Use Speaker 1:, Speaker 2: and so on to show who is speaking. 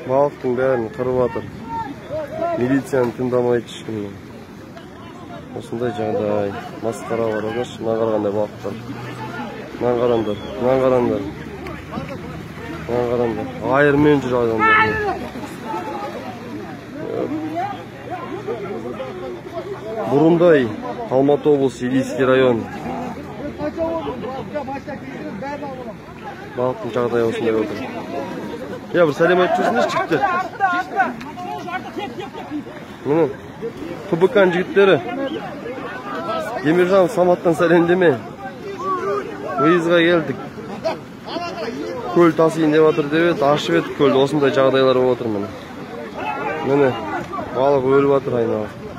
Speaker 1: Балықтың бәрін қырып жатыр. Милицияны тыңдамайды ешкім. Осындай жағдай. Масқара бар, олар мына қарағандай балықтар. Мына қараңдар, мына қараңдар. Мына қараңдар. Айырмен жүр адамдар. Бурундай, Алматы облысы, Илийский район. Балықтың жағдайы осындай отыр. Ya bir sələm айтып çıktı. Mene Kubukan jigitleri. Emirjan Samat'tan səlendeme. Выезға geldik. Köl tasıyın деп atыр деп, ашып едік көлді. Осындай жағдайлар болып отыр міне. Міне балық өліп жатыр айналып.